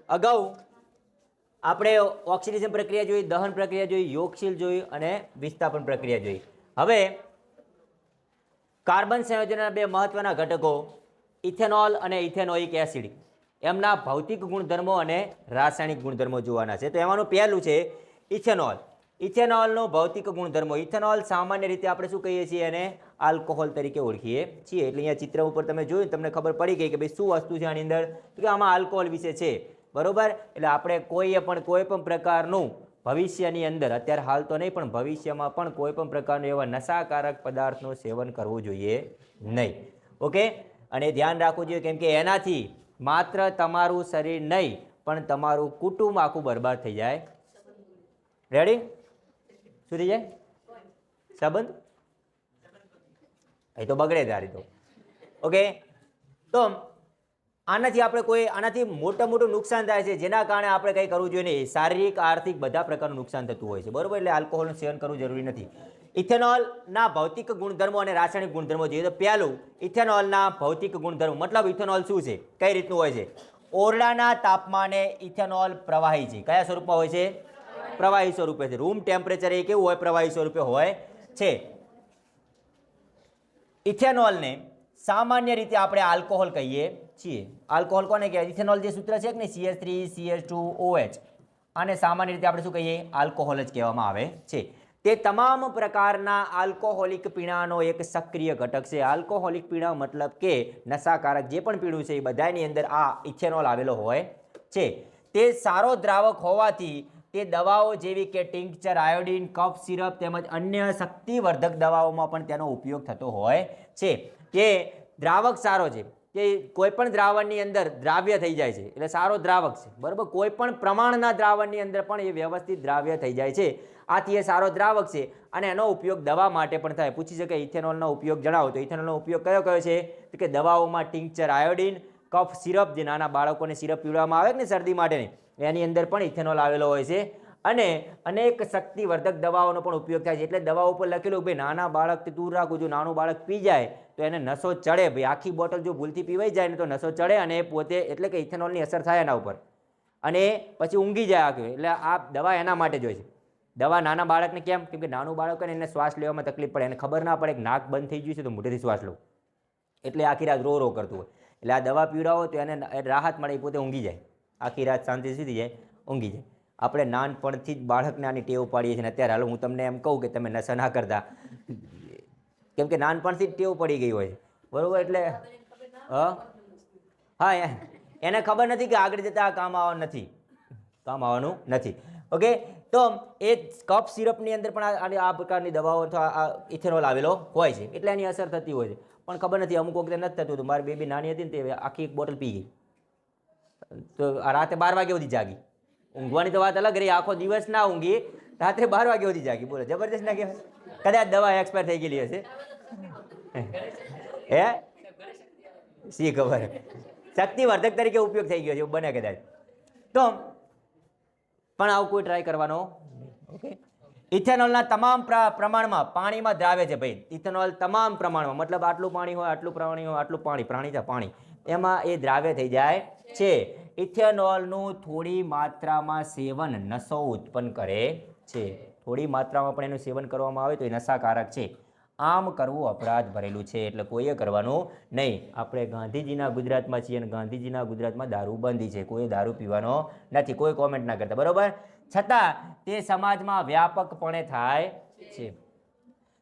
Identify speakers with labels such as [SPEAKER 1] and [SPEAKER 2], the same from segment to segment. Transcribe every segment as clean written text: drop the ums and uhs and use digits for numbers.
[SPEAKER 1] અગાઉ આપણે ઓક્સિડેશન પ્રક્રિયા જોઈ, દહન પ્રક્રિયા જોઈ, યોગશીલ જોઈ અને વિસ્થાપન પ્રક્રિયા જોઈ. હવે કાર્બન સંયોજનના બે મહત્વના ઘટકો ઇથેનોલ અને ઇથેનોઇક એસિડ, એમના ભૌતિક ગુણધર્મો અને રાસાયણિક ગુણધર્મો જોવાના છે. તો એમાંનું પહેલું છે ઇથેનોલ. ઇથેનોલનો ભૌતિક ગુણધર્મો. ઇથેનોલ સામાન્ય રીતે આપણે શું કહીએ છીએ? એને આલ્કોહોલ તરીકે ઓળખીએ છીએ. એટલે અહીંયા ચિત્ર ઉપર તમે જોયું તમને ખબર પડી ગઈ કે ભાઈ શું વસ્તુ છે આની અંદર, કે આમાં આલ્કોહોલ વિશે છે, બરોબર. એટલે આપણે કોઈ પણ પ્રકારનું ભવિષ્યની અંદર, અત્યારે હાલ તો નહીં પણ ભવિષ્યમાં પણ કોઈ પણ પ્રકારનું એવા નશાકારક પદાર્થનું સેવન કરવું જોઈએ નહીં. ઓકે, અને ધ્યાન રાખવું જોઈએ, કેમ કે એનાથી માત્ર તમારું શરીર નહીં પણ તમારું કુટુંબ આખું બરબાદ થઈ જાય. રેડી? શું થઈ જાય? સંબંધ એ તો બગડે તારી તો. ઓકે, તો આનાથી મોટું નુકસાન થાય છે, જેના કારણે આપણે કંઈ કરવું જોઈએ નહીં. શારીરિક, આર્થિક બધા પ્રકારનું નુકસાન થતું હોય છે, બરોબર. એટલે આલ્કોહોલનું સેવન કરવું જરૂરી નથી. ઇથેનોલના ભૌતિક ગુણધર્મો અને રાસાયણિક ગુણધર્મો જોઈએ તો પહેલું ઇથેનોલના ભૌતિક ગુણધર્મો. મતલબ ઇથેનોલ શું છે, કઈ રીતનું હોય છે? ઓરડાના તાપમાને ઇથેનોલ પ્રવાહી છે. કયા સ્વરૂપમાં હોય છે? પ્રવાહી સ્વરૂપે છે. રૂમ ટેમ્પરેચર એ કેવું હોય? પ્રવાહી સ્વરૂપે હોય છે. ઇથેનોલને સામાન્ય રીતે આપણે આલ્કોહોલ કહીએ છીએ. આલ્કોહોલ કોને કહેવાય? ઇથેનોલ જે સૂત્ર છે કે નહીં, CH3CH2OH, આને સામાન્ય રીતે આપણે શું કહીએ? આલ્કોહોલ જ કહેવામાં આવે છે. તે તમામ પ્રકારના આલ્કોહોલિક પીણાનો એક સક્રિય ઘટક છે. આલ્કોહોલિક પીણા મતલબ કે નશાકારક જે પણ પીણું છે એ બધાની અંદર આ ઇથેનોલ આવેલો હોય છે. તે સારો દ્રાવક હોવાથી તે દવાઓ જેવી કે ટિંકચર, આયોડિન, કફ સિરપ તેમજ અન્ય શક્તિવર્ધક દવાઓમાં પણ તેનો ઉપયોગ થતો હોય છે. તે દ્રાવક સારો છે, કે કોઈ પણ દ્રાવણની અંદર દ્રાવ્ય થઈ જાય છે એટલે સારો દ્રાવક છે, બરાબર. કોઈ પણ પ્રમાણના દ્રાવણની અંદર પણ એ વ્યવસ્થિત દ્રાવ્ય થઈ જાય છે, આથી એ સારો દ્રાવક છે અને એનો ઉપયોગ દવા માટે પણ થાય. પૂછી શકે ઇથેનોલનો ઉપયોગ જણાવો, તો ઇથેનોલનો ઉપયોગ કયો છે? તો કે દવાઓમાં ટિંકચર, આયોડિન, કફ સિરપ, જે નાના બાળકોને સિરપ પીવડાવવામાં આવે ને શરદી માટેની, એની અંદર પણ ઇથેનોલ આવેલો હોય છે. અને અનેક શક્તિવર્ધક દવાઓનો પણ ઉપયોગ થાય છે. એટલે દવા ઉપર લખેલું ભાઈ નાના બાળકથી દૂર રાખવું. જો નાનું બાળક પી જાય તો એને નશો ચડે, ભાઈ આખી બોટલ જો ભૂલથી પીવાઈ જાય ને તો નશો ચડે અને એ પોતે એટલે કે ઇથેનોલની અસર થાય એના ઉપર અને પછી ઊંઘી જાય આખું. એટલે આ દવા એના માટે જ હોય છે. દવા નાના બાળકને કેમ? કેમ કે નાનું બાળક હોય ને એને શ્વાસ લેવામાં તકલીફ પડે, એને ખબર ના પડે કે નાક બંધ થઈ ગયું છે તો મોઢેથી શ્વાસ લઉં, એટલે આખી રાત રો કરતું હોય. એટલે આ દવા પીવડાવો તો એને રાહત મળે, પોતે ઊંઘી જાય, આખી રાત શાંતિ સુધી જાય, ઊંઘી જાય. આપણે નાનપણથી જ બાળકને આની ટેવ પાડીએ છીએ. અત્યારે હાલ હું તમને એમ કહું કે તમે નશા ના કરતા, કેમ કે નાનપણથી જ ટેવ પડી ગઈ હોય, બરોબર. એટલે હા, એને ખબર નથી કે આગળ જતા કામ આવવાનું નથી. ઓકે, તો એ કફ સિરપની અંદર પણ આ પ્રકારની દવાઓ અથવા ઇથેનોલ આવેલો હોય છે, એટલે એની અસર થતી હોય છે. પણ ખબર નથી, અમુક વખતે નથી થતું હતું. મારી બેબી નાની હતી ને તે આખી એક બોટલ પી ગઈ, તો આ રાતે 12 વાગ્યા સુધી જાગી. ઊંઘવાની તો વાત અલગ રહી, આખો દિવસ ના ઊંઘી, રાત્રે 12 વાગ્યા સુધી જાગી. બોલો, જબરદસ્ત ના કહેવાય? કદાચ દવા એક્સપાયર થઈ ગયેલી હશે, હે શી ખબર, શક્તિવર્ધક તરીકે ઉપયોગ થઈ ગયો છે બને કદાચ. તો પણ આવું કોઈ ટ્રાય કરવાનો. ઓકે, ઇથેનોલના તમામ પ્રમાણમાં પાણીમાં દ્રાવ્ય છે ભાઈ. ઇથેનોલ તમામ પ્રમાણમાં મતલબ આટલું પાણી હોય, આટલું પાણી હોય, આટલું પાણી એમાં એ દ્રાવ્ય થઈ જાય છે. ઇથેનોલનું થોડી માત્રામાં સેવન નશો ઉત્પન્ન કરે છે. થોડી માત્રામાં પણ એનું સેવન કરવામાં આવે તો એ નશાકારક છે. આમ કરવું અપરાધ ભરેલું છે, એટલે કોઈએ કરવાનું નહીં. આપણે ગાંધીજીના ગુજરાતમાં છીએ અને ગાંધીજીના ગુજરાતમાં દારૂબંધી છે. કોઈ દારૂ પીવાનો નથી, કોઈ કોમેન્ટ ના કરતા, બરોબર. છતાં તે સમાજમાં વ્યાપકપણે થાય છે.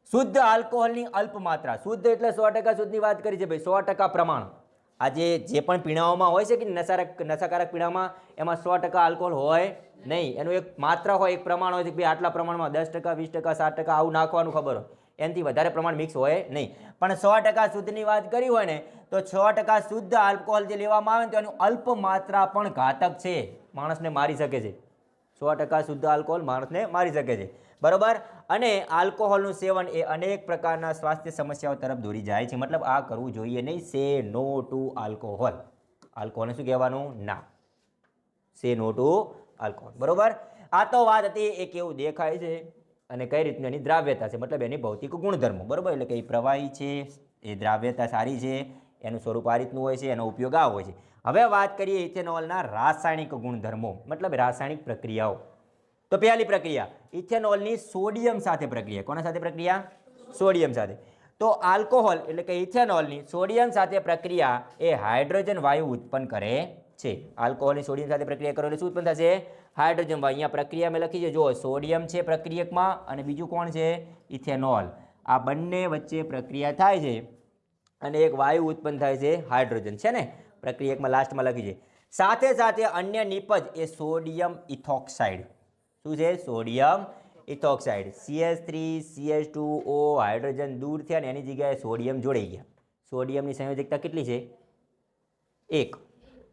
[SPEAKER 1] શુદ્ધ આલ્કોહોલની અલ્પ માત્રા, શુદ્ધ એટલે 100% શુદ્ધની વાત કરી છે ભાઈ, 100% પ્રમાણ. આજે જે પણ પીણાઓમાં હોય છે કે નશાકારક પીણામાં, એમાં 100% આલ્કોહોલ હોય નહીં. એનું એક માત્રા હોય, એક પ્રમાણ હોય છે કે ભાઈ આટલા પ્રમાણમાં 10%, 20%, 7% આવું નાખવાનું ખબર હોય. એનાથી વધારે પ્રમાણ મિક્સ હોય નહીં. પણ 100% શુદ્ધની વાત કરી હોય ને તો 100% શુદ્ધ આલ્કોહોલ જે લેવામાં આવે ને તો એનું અલ્પ માત્રા પણ ઘાતક છે, માણસને મારી શકે છે. 100% શુદ્ધ આલ્કોહોલ માણસને મારી શકે છે, બરોબર. અને આલ્કોહોલનું સેવન એ અનેક પ્રકારના સ્વાસ્થ્ય સમસ્યાઓ તરફ દોરી જાય છે. મતલબ આ કરવું જોઈએ નહીં. સે નો ટુ આલ્કોહોલ. આલ્કોહોલને શું કહેવાનું? ના. સે નો ટુ આલ્કોહોલ, બરોબર. આ તો વાત હતી એ કેવું દેખાય છે અને કઈ રીતની એની દ્રાવ્યતા છે, મતલબ એની ભૌતિક ગુણધર્મો, બરોબર. એટલે કે એ પ્રવાહી છે, એ દ્રાવ્યતા સારી છે, એનું સ્વરૂપ આ રીતનું હોય છે, એનો ઉપયોગ આ હોય છે. હવે વાત કરીએ ઇથેનોલના રાસાયણિક ગુણધર્મો, મતલબ રાસાયણિક પ્રક્રિયાઓ. તો પહેલી પ્રક્રિયા ઇથેનોલની સોડિયમ સાથે પ્રક્રિયા. કોના સાથે પ્રક્રિયા? સોડિયમ સાથે. તો આલ્કોહોલ એટલે કે ઇથેનોલની સોડિયમ સાથે પ્રક્રિયા એ હાઇડ્રોજન વાયુ ઉત્પન્ન કરે છે. આલ્કોહોલની સોડિયમ સાથે પ્રક્રિયા કરો એટલે શું ઉત્પન્ન થશે? હાઇડ્રોજન વાયુ. અહીંયા પ્રક્રિયા મેં લખી છે, જો સોડિયમ છે પ્રક્રિયકમાં અને બીજું કોણ છે? ઇથેનોલ. આ બંને વચ્ચે પ્રક્રિયા થાય છે અને એક વાયુ ઉત્પન્ન થાય છે, હાઇડ્રોજન છે ને, પ્રક્રિયકમાં લાસ્ટમાં લખી છે. સાથે સાથે અન્ય નિપજ એ સોડિયમ ઇથોક્સાઇડ. શું છે? સોડિયમ ઇથોક્સાઇડ. CH3CH2O હાઇડ્રોજન દૂર થયા ને એની જગ્યાએ સોડિયમ જોડાઈ ગયા. સોડિયમની સંયોજકતા કેટલી છે? 1.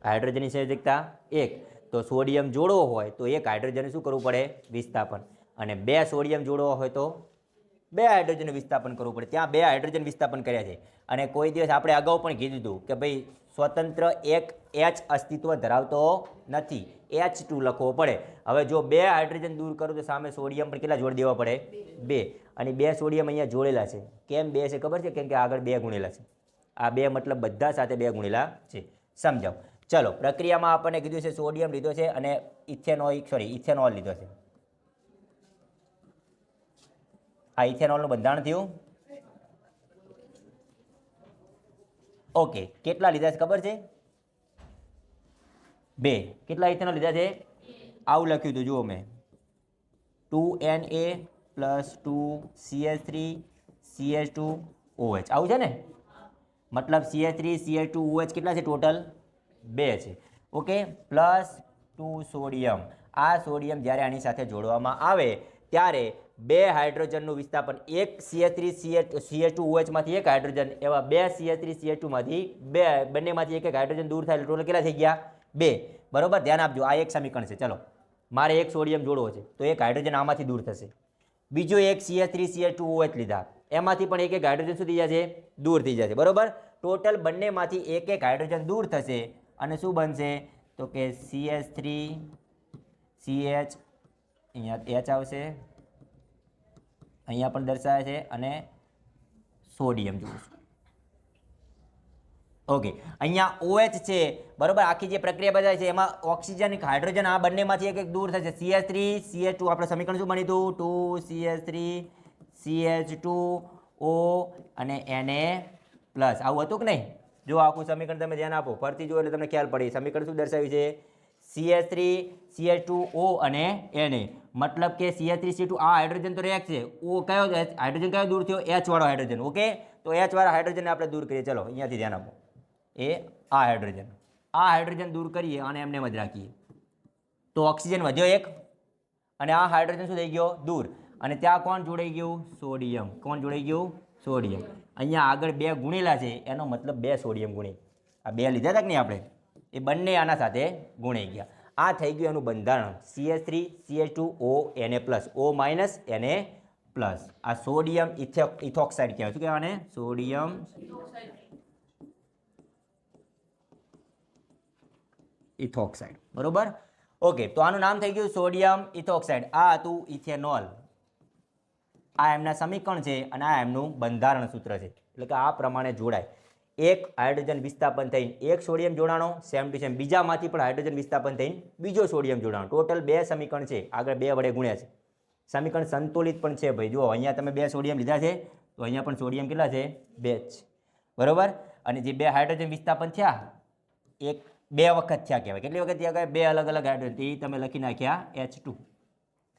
[SPEAKER 1] હાઇડ્રોજનની સંયોજકતા 1. તો સોડિયમ જોડવો હોય તો એક હાઇડ્રોજન શું કરવું પડે? વિસ્થાપન. અને 2 સોડિયમ જોડવો હોય તો 2 હાઇડ્રોજન વિસ્થાપન કરવું પડે. ત્યાં 2 હાઇડ્રોજન વિસ્થાપન કર્યા છે. અને કોઈ દિવસ આપણે અગાઉ પણ કીધું હતું કે ભાઈ સ્વતંત્ર એક H અસ્તિત્વ ધરાવતો નથી, H2 લખવો પડે. હવે જો 2 હાઇડ્રોજન દૂર કરું તો સામે સોડિયમ પણ કેટલા જોડી દેવા પડે? 2. અને 2 સોડિયમ અહીંયા જોડેલા છે. કેમ 2 છે ખબર છે? કેમ કે આગળ 2 ગુણેલા છે. આ 2 મતલબ બધા સાથે 2 ગુણેલા છે. સમજાવ. ચલો, પ્રક્રિયામાં આપણને કીધું છે સોડિયમ લીધો છે અને ઇથેનોલ લીધો છે. આ ઇથેનોલનું બંધારણ થયું. ઓકે, કેટલા લીધા છે ખબર છે? 2. કેટલા ઇથેનોલ લીધા છે? આવું લખ્યું હતું, જુઓ મેં 2Na + 2CH3CH2OH. આવું છે ને? મતલબ CH3CH2OH કેટલા છે ટોટલ? 2 છે. Okay, plus 2 sodium. આ સોડિયમ જ્યારે આની સાથે જોડવામાં આવે ત્યારે 2 હાઇડ્રોજનનું વિસ્થાપન, એક CH3CH2OH માંથી એક હાઇડ્રોજન, એવા 2 CH3CH2 માંથી બંનેમાંથી એક હાઇડ્રોજન દૂર થાય એટલે ટોટલ કેટલા થઈ ગયા? 2. બરોબર, ધ્યાન આપજો. આ એક સમીકરણ છે. ચલો, મારે એક સોડિયમ જોડવો છે તો એક હાઇડ્રોજન આમાંથી દૂર થશે. બીજો એક CH3CH2OH લીધા, એમાંથી પણ એક હાઇડ્રોજન શું થઈ જશે? દૂર થઈ જશે. બરોબર, ટોટલ બંનેમાંથી એક હાઇડ્રોજન દૂર થશે અને શું બનશે? તો કે CH3CH, અહીંયા H આવશે, અહીંયા પણ દર્શાવે છે અને સોડિયમ જોઈશું. ઓકે, અહીંયા OH છે. બરોબર, આખી જે પ્રક્રિયા બતાવી છે એમાં ઓક્સિજન, હાઇડ્રોજન આ બંનેમાંથી એક દૂર થશે. CH3CH2 આપણે સમીકરણ શું બન્યું હતું? 2CH3CH2O અને Na+. આવું હતું કે નહીં? જો આખું સમીકરણ તમે ધ્યાન આપો, ફરતી જો એટલે તમને ખ્યાલ પડે. સમીકરણ શું દર્શાવ્યું છે? CH3CH2O અને Na. મતલબ કે CH3CH2 આ હાઇડ્રોજન તો રહે છે. O કયો હાઇડ્રોજન કયો દૂર થયો? H વાળો હાઇડ્રોજન. ઓકે, તો H વાળા હાઇડ્રોજનને આપણે દૂર કરીએ. ચલો, અહીંયાથી ધ્યાન આપો. એ આ હાઇડ્રોજન દૂર કરીએ અને એમને જ રાખીએ તો ઓક્સિજન વધ્યો એક અને આ હાઇડ્રોજન શું થઈ ગયો? દૂર. અને ત્યાં કોણ જોડાઈ ગયું? સોડિયમ. કોણ જોડાઈ ગયું? સોડિયમ. અહીંયા આગળ 2 ગુણેલા છે એનો મતલબ 2 સોડિયમ ગુણી. આ 2 લીધા હતા કે નહીં આપણે? એ બંને આના સાથે ગુણાઈ ગયા. આ થઈ ગયું એનું બંધારણ CH3CH2O Na+, O Na+. આ સોડિયમ ઇથોક્સાઇડ કહેવાય. શું કહેવાય? સોડિયમ ઇથોક્સાઇડ. બરોબર, ઓકે. તો આનું નામ થઈ ગયું સોડિયમ ઇથોક્સાઇડ. આ હતું ઇથેનોલ. આ એમના સમીકરણ છે અને આ એમનું બંધારણ સૂત્ર છે. એટલે કે આ પ્રમાણે જોડાય. એક હાઇડ્રોજન વિસ્થાપન થઈને એક સોડિયમ જોડાણો, સેમ ટુ સેમ બીજામાંથી પણ હાઇડ્રોજન વિસ્થાપન થઈને બીજો સોડિયમ જોડાણો. ટોટલ 2 સમીકરણ છે. આગળ 2 વડે ગુણ્યા છે. સમીકરણ સંતુલિત પણ છે ભાઈ. જુઓ, અહીંયા તમે 2 સોડિયમ લીધા છે તો અહીંયા પણ સોડિયમ કેટલા છે? 2 જ. બરોબર, અને જે 2 હાઇડ્રોજન વિસ્થાપન થયા, એક 2 વખત થયા કહેવાય. કેટલી વખત થયા કહેવાય? 2 અલગ અલગ હાઇડ્રોજન. તે તમે લખી નાખ્યા H2.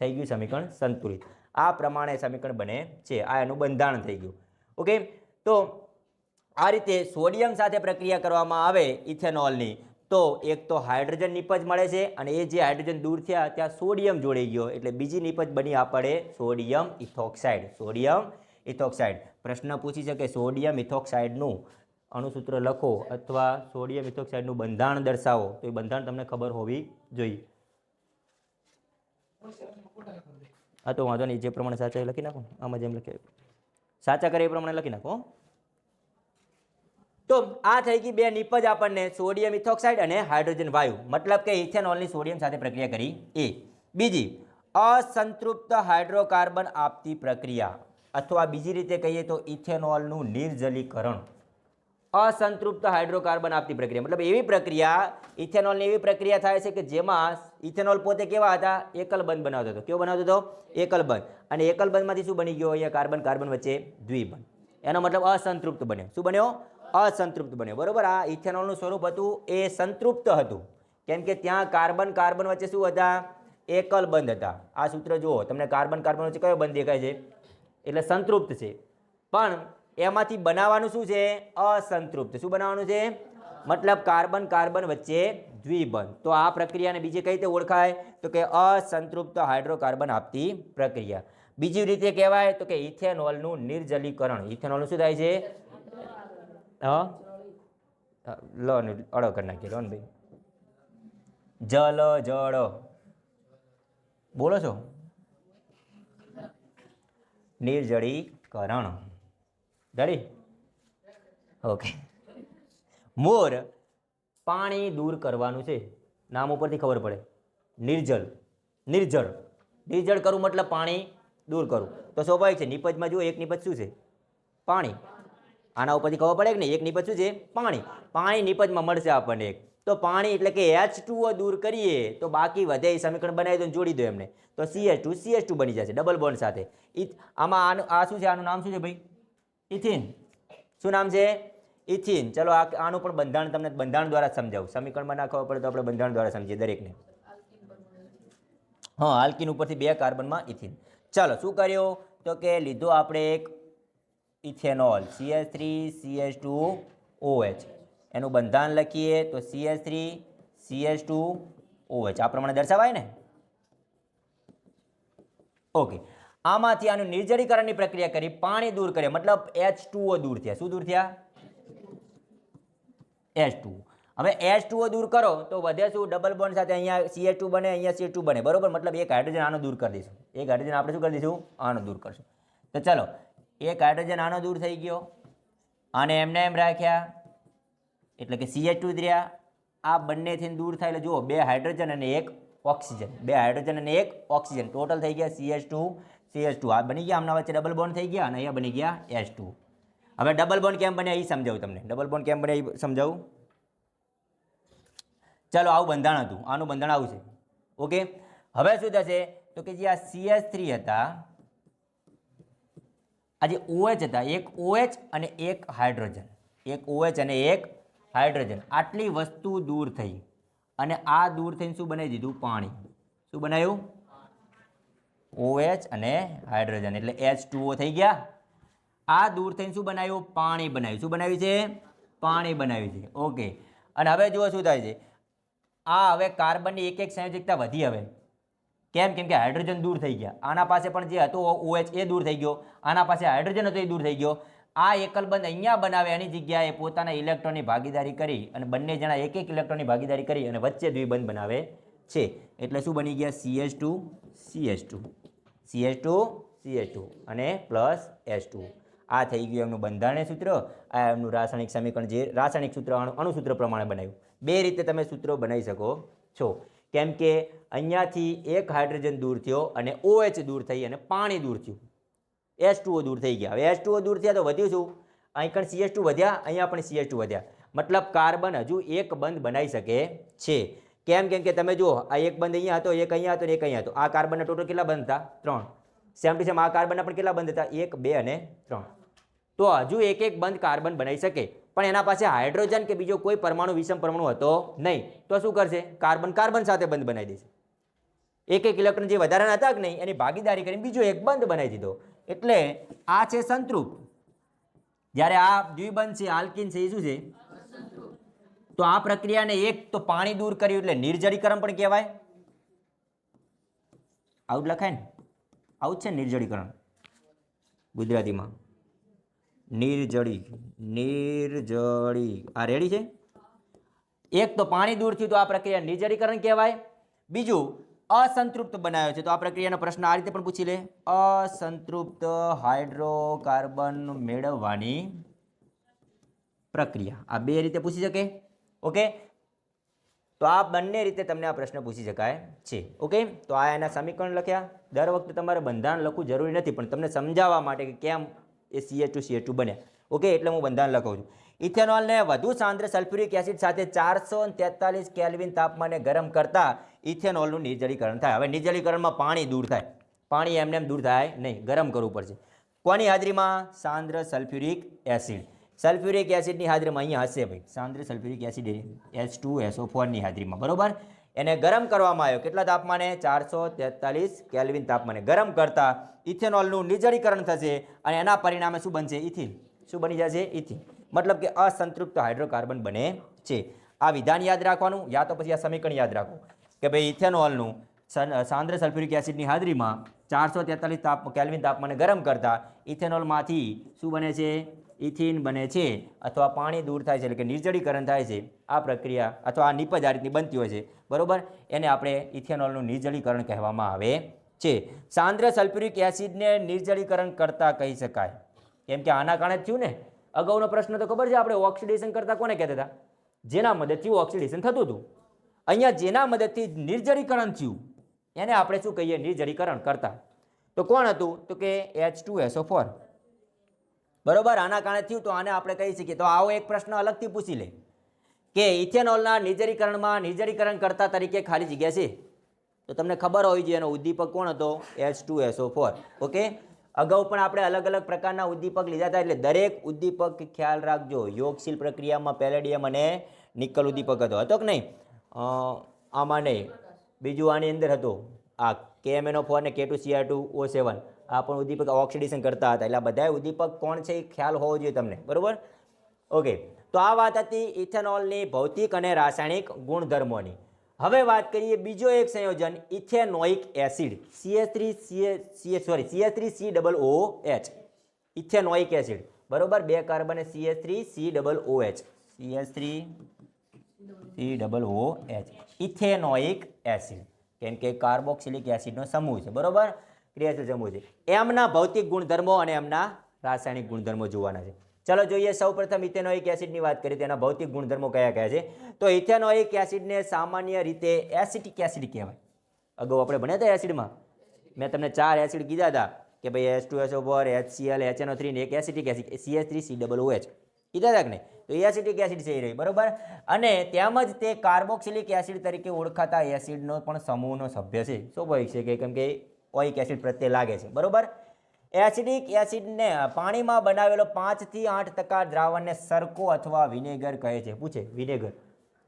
[SPEAKER 1] થઈ ગયું સમીકરણ સંતુલિત. આ પ્રમાણે સમીકરણ બને છે. આ એનું બંધારણ થઈ ગયું. ઓકે, તો આ રીતે સોડિયમ સાથે પ્રક્રિયા કરવામાં આવે ઇથેનોલની તો એક તો હાઇડ્રોજન નિપજ મળે છે અને એ જે હાઇડ્રોજન દૂર થયા ત્યાં સોડિયમ જોડાઈ ગયો એટલે બીજી નિપજ બની આપણે સોડિયમ ઇથોક્સાઇડ. સોડિયમ ઇથોક્સાઇડ. પ્રશ્ન પૂછી શકે સોડિયમ ઇથોક્સાઇડનું અણુસૂત્ર લખો અથવા સોડિયમ ઇથોક્સાઇડનું બંધારણ દર્શાવો, તો એ બંધારણ તમને ખબર હોવી જોઈએ. હા, તો વાંધો નહીં, જે પ્રમાણે સાચા લખી નાખો. આમાં જેમ લખે સાચા કરે એ પ્રમાણે લખી નાખો. તો આ થઈ ગઈ 2 નિપજ આપણને, સોડિયમ ઇથોક્સાઇડ અને હાઇડ્રોજન વાયુ. મતલબ કે ઇથેનોલની સોડિયમ સાથે પ્રક્રિયા કરી એ. બીજી અસંતૃપ્ત હાઇડ્રોકાર્બન આપતી પ્રક્રિયા અથવા બીજી રીતે કહીએ તો ઇથેનોલનું નિર્જલીકરણ. અસંતૃપ્ત હાઇડ્રોકાર્બન આપતી પ્રક્રિયા, મતલબ એવી પ્રક્રિયા, ઇથેનોલની એવી પ્રક્રિયા થાય છે કે જેમાં ઇથેનોલ પોતે કેવા હતા, એકલ બંધ બનાવતો હતો. કેવો બનાવતો હતો? એકલ બંધ. અને એકલ બંધમાંથી શું બની ગયો? અહીંયા કાર્બન કાર્બન વચ્ચે દ્વિબંધ. એનો મતલબ અસંતૃપ્ત બન્યો. શું બન્યો? અસંતૃપ્ત બન્યો. બરોબર. આ ઇથેનોલનું સ્વરૂપ હતું એ સંતૃપ્ત હતું, કેમ કે ત્યાં કાર્બન કાર્બન વચ્ચે શું હતા? એકલ બંધ હતા. આ સૂત્ર જુઓ, તમને કાર્બન કાર્બન વચ્ચે કયો બંધ દેખાય છે? એટલે સંતૃપ્ત છે. પણ એમાંથી બનાવવાનું શું છે? અસંતૃપ્ત. શું બનાવવાનું છે? મતલબ કાર્બન કાર્બન વચ્ચે દ્વિબંધ. તો આ પ્રક્રિયાને બીજી કઈ રીતે ઓળખાય? તો કે અસંતૃપ્ત હાઇડ્રોકાર્બન આપતી પ્રક્રિયા. બીજી રીતે કહેવાય તો કે ઇથેનોલનું નિર્જલીકરણ. ઇથેનોલનું શું થાય છે? લો અડો કરી નાખીએ. લો ને ભાઈ, જલ જળ બોલો છો? નિર્જળીકરણ. જડી? ઓકે. મોર પાણી દૂર કરવાનું છે, નામ ઉપરથી ખબર પડે. નિર્જળ, નિર્જળ, નિર્જળ કરવું મતલબ પાણી દૂર કરવું. તો સ્વાભાવિક છે, નિપજમાં જુઓ, એક નિપજ શું છે? પાણી. આના ઉપરથી ખબર પડે કે નહીં? એક નિપજ શું છે? પાણી. પાણી નિપજમાં મળશે આપણને એક. તો પાણી એટલે કે H2O દૂર કરીએ તો બાકી વધે એ સમીકરણ બનાવી દો ને જોડી દો એમને, તો CH2 બની જશે ડબલ બોન્ડ સાથે. આમાં આ શું છે? આનું નામ શું છે ભાઈ? ઇથિન. શું નામ છે? ઇથિન. ચલો આનું પણ બંધારણ તમને બંધારણ દ્વારા સમજાવું. સમીકરણમાં ના ખબર પડે તો આપણે બંધારણ દ્વારા સમજીએ દરેકને. હા, આલ્કિન ઉપરથી 2 કાર્બનમાં ઇથિન. ચાલો શું કર્યું? તો કે લીધો આપણે એક ઇથેનોલ CH3CH2OH. એનું બંધારણ લખીએ તો CH3CH2OH. આ પ્રમાણે દર્શાવાય ને? ઓકે. આમાંથી આનું નિર્જલીકરણની પ્રક્રિયા કરી, પાણી દૂર કરે, મતલબ H2O દૂર થયા. શું દૂર થયા? H2O. હવે H2O દૂર કરો તો વધે શું? ડબલ બોન્ડ સાથે અહીંયા CH2 બને, અહીંયા CH2 બને. બરોબર. મતલબ એક હાઇડ્રોજન આનો દૂર કરી દઈશું. એક હાઇડ્રોજન આપણે શું કરી દઈશું? આનો દૂર કરશું. તો ચલો, એક હાઇડ્રોજન આનો દૂર થઈ ગયો, અને એમને એમ રાખ્યા એટલે કે CH2 રહ્યા. આ બંનેથી દૂર થાય એટલે જુઓ, 2 હાઇડ્રોજન અને 1 ઓક્સિજન. 2 હાઇડ્રોજન અને 1 ઓક્સિજન. ટોટલ થઈ ગયા CH2. આ બની ગયા, આમના વચ્ચે ડબલ બોન્ડ થઈ ગયા, અને અહીંયા બની ગયા H2. હવે ડબલ બોન્ડ કેમ બન્યા એ સમજાવું તમને. ડબલ બોન્ડ કેમ બન્યા એ સમજાવું. ચાલો, આવું બંધારણ હતું. આનું બંધારણ આવું છે. ઓકે. હવે શું થશે? તો કે જે આ CH3 હતા, આ જે OH હતા, એક OH અને એક હાઇડ્રોજન, એક OH અને એક હાઇડ્રોજન, આટલી વસ્તુ દૂર થઈ, અને આ દૂર થઈને શું બનાવી દીધું? પાણી. શું બનાવ્યું? OH અને હાઇડ્રોજન એટલે H2O થઈ ગયા. આ દૂર થઈને શું બનાવ્યું? પાણી બનાવ્યું. શું બનાવ્યું છે? પાણી બનાવ્યું છે. ઓકે. અને હવે જુઓ શું થાય છે? આ હવે કાર્બનની એક એક સંયોજકતા વધી. હવે કેમ? કેમ કે હાઇડ્રોજન દૂર થઈ ગયા. આના પાસે પણ જે હતો OH એ દૂર થઈ ગયો, આના પાસે હાઇડ્રોજન હતો એ દૂર થઈ ગયો. આ એકલ બંધ અહીંયા બનાવે, એની જગ્યાએ પોતાના ઇલેક્ટ્રોનની ભાગીદારી કરી અને બંને જણા એક એક ઇલેક્ટ્રોનની ભાગીદારી કરી અને વચ્ચે દ્વિબંધ બનાવે છે. એટલે શું બની ગયા? CH2 અને પ્લસ H2. આ થઈ ગયું એમનું બંધારણીય સૂત્ર. આ એમનું રાસાયણિક સમીકરણ, જે રાસાયણિક સૂત્ર અણુસૂત્ર પ્રમાણે બનાવ્યું. 2 રીતે તમે સૂત્રો બનાવી શકો છો, કેમ કે અહીંયાથી એક હાઇડ્રોજન દૂર થયો અને OH દૂર થઈ અને પાણી દૂર થયું, H2O દૂર થઈ ગયા. હવે H2O દૂર થયા તો વધ્યું શું? અહીં પણ CH2 વધ્યા, અહીંયા પણ CH2 વધ્યા. મતલબ કાર્બન હજુ એક બંધ બનાવી શકે છે. કેમ? કેમ કે તમે જુઓ, આ એક બંધ અહીંયા હતો, એક અહીંયા હતો, એક અહીંયા હતો. આ કાર્બનના ટોટલ કેટલા બંધ હતા? 3. સેમ ટુ સેમ આ કાર્બનના પણ કેટલા બંધ હતા? 1, 2 અને 3. તો હજુ એક એક બંધ કાર્બન બનાવી શકે, પણ એના પાસે હાઇડ્રોજન કે બીજો કોઈ પરમાણુ, વિષમ પરમાણુ હતો નહીં. તો શું કરશે? કાર્બન કાર્બન સાથે બંધ બનાવી દેશે. એક એક ઇલેક્ટ્રોન જે વધારાના હતા કે નહીં, એની ભાગીદારી કરીને બીજો એક બંધ બનાવી દીધો. એટલે આ છે સંતૃપ્ત. જ્યારે આ દ્વિબંધ છે, આલ્કિન છે, એ શું છે? તો આ પ્રક્રિયાને એક તો પાણી દૂર કર્યું એટલે નિર્જલીકરણ પણ કહેવાય. આવું જ લખાય ને? આવું જ છે નિર્જલીકરણ ગુજરાતીમાં. નિર્જળી. આ રેડી છે? એક તો પાણી દૂર થયું તો આ પ્રક્રિયા નિર્જલીકરણ કહેવાય. બીજું અસંતૃપ્ત બનાવ્યો છે તો આ પ્રક્રિયાનો પ્રશ્ન આ રીતે પણ પૂછી લે. અસંતૃપ્ત હાઇડ્રોકાર્બન મેળવવાની પ્રક્રિયા. આ 2 રીતે પૂછી શકે. ઓકે. તો આ બંને રીતે તમને આ પ્રશ્ન પૂછી શકાય છે. ઓકે. તો આ એના સમીકરણ લખ્યા. દર વખતે તમારે બંધારણ લખવું જરૂરી નથી, પણ તમને સમજાવવા માટે કે કેમ એ CH2 બન્યા. ઓકે. એટલે હું બંધારણ લખું છું. ઇથેનોલને વધુ સાંદ્ર સલ્ફ્યુરિક એસિડ સાથે 443 કેલ્વિન તાપમાને ગરમ કરતા ઇથેનોલનું નિર્જલીકરણ થાય. હવે નિર્જલીકરણમાં પાણી દૂર થાય, પાણી એમને દૂર થાય નહીં, ગરમ કરવું પડશે. કોની હાજરીમાં? સાંદ્ર સલ્ફ્યુરિક એસિડ. સલ્ફ્યુરિક એસિડની હાજરીમાં અહીંયા હશે ભાઈ, સાંદ્ર સલ્ફ્યુરિક એસિડ H2SO4 ની હાજરીમાં, બરોબર. એને ગરમ કરવામાં આવ્યો, કેટલા તાપમાને? 443 કેલ્વિન તાપમાને ગરમ કરતા ઇથેનોલનું નિર્જલીકરણ થશે અને એના પરિણામે શું બનશે? ઇથિન. શું બની જશે? ઇથિન. મતલબ કે અસંતૃપ્ત હાઇડ્રોકાર્બન બને છે. આ વિધાન યાદ રાખવાનું, યા તો પછી આ સમીકરણ યાદ રાખો કે ભાઈ ઇથેનોલનું સાંદ્ર સલ્ફ્યુરિક એસિડની હાજરીમાં 443 કેલ્વિન તાપમાને ગરમ કરતા ઇથેનોલમાંથી શું બને છે? ઇથિન બને છે, અથવા પાણી દૂર થાય છે, એટલે કે નિર્જલીકરણ થાય છે. આ પ્રક્રિયા અથવા આ નિપજ આ રીતની બનતી હોય છે, બરોબર. એને આપણે ઇથેનોલનું નિર્જલીકરણ કહેવામાં આવે છે. સાંદ્ર સલ્ફ્યુરિક એસિડને નિર્જલીકરણ કરતા કહી શકાય, કેમ કે આના કારણે જ થયું ને. અગાઉનો પ્રશ્ન તો ખબર છે આપણે, ઓક્સિડેશન કરતા કોને કહેતા હતા? જેના મદદથી ઓક્સિડેશન થતું હતું. અહીંયા જેના મદદથી નિર્જલીકરણ થયું એને આપણે શું કહીએ? નિર્જલીકરણ કરતા. તો કોણ હતું? તો કે H2SO4, બરોબર. આના કારણે થયું તો આને આપણે કહી શકીએ. તો આવો એક પ્રશ્ન અલગથી પૂછી લે કે ઇથેનોલના નિર્જલીકરણમાં નિર્જલીકરણ કરતા તરીકે ખાલી જગ્યા છે, તો તમને ખબર હોવી જોઈએ એનો ઉદ્દીપક કોણ હતો? H2SO4. ઓકે. અગાઉ પણ આપણે અલગ અલગ પ્રકારના ઉદ્દીપક લીધા હતા, એટલે દરેક ઉદ્દીપક ખ્યાલ રાખજો. યોગશીલ પ્રક્રિયામાં પેલેડિયમ અને નિકલ ઉદ્દીપક હતો કે નહીં? આમાં નહીં, બીજું આની અંદર હતો આ KMnO4 ને K2Cr2O7. આ પણ ઉદ્દીપક ઓક્સિડેશન કરતા હતા. એટલે આ બધા ઉદ્દીપક કોણ છે એ ખ્યાલ હોવો જોઈએ તમને, બરોબર. ઓકે. તો આ વાત હતી ઇથેનોલની ભૌતિક અને રાસાયણિક ગુણધર્મોની. હવે વાત કરીએ બીજો એક સંયોજન, ethanoic acid, CH3COOH. Ethanoic acid, બરોબર. 2 carbon CH3COOH, CH3COOH, ethanoic acid. કેમ કે કાર્બોક્સિલિક એસિડનો સમૂહ છે, બરોબર. ક્રિયાશીલ સમૂહ છે. એમના ભૌતિક ગુણધર્મો અને એમના રાસાયણિક ગુણધર્મો જોવાના છે. ચલો જોઈએ. સૌપ્રથમ ઇથેનોઇક એસિડની વાત કરીએ, તેના ભૌતિક ગુણધર્મો કયા કયા છે? તો ઇથેનોઇક એસિડને સામાન્ય રીતે એસિટિક એસિડ કહેવાય. અગાઉ આપણે ભણ્યા હતા એસિડમાં, મેં તમને 4 એસિડ કીધા હતા કે ભાઈ H2SO4, HCl, HNO3 ને એક એસિટિક એસિડ CH3COOH કીધા હતા કે નહીં? તો એસિટિક એસિડ છે એ રહી, બરોબર. અને તેમજ તે કાર્બોક્સિલિક એસિડ તરીકે ઓળખાતા એસિડનો પણ સમૂહનો સભ્ય છે. સ્વાભાવિક છે કે કેમ કે ઓઇક એસિડ પ્રત્યે લાગે છે, બરોબર. એસિડિક એસિડને પાણીમાં બનાવેલો 5 થી 8% દ્રાવણને સરકો અથવા વિનેગર કહે છે. પૂછે વિનેગર,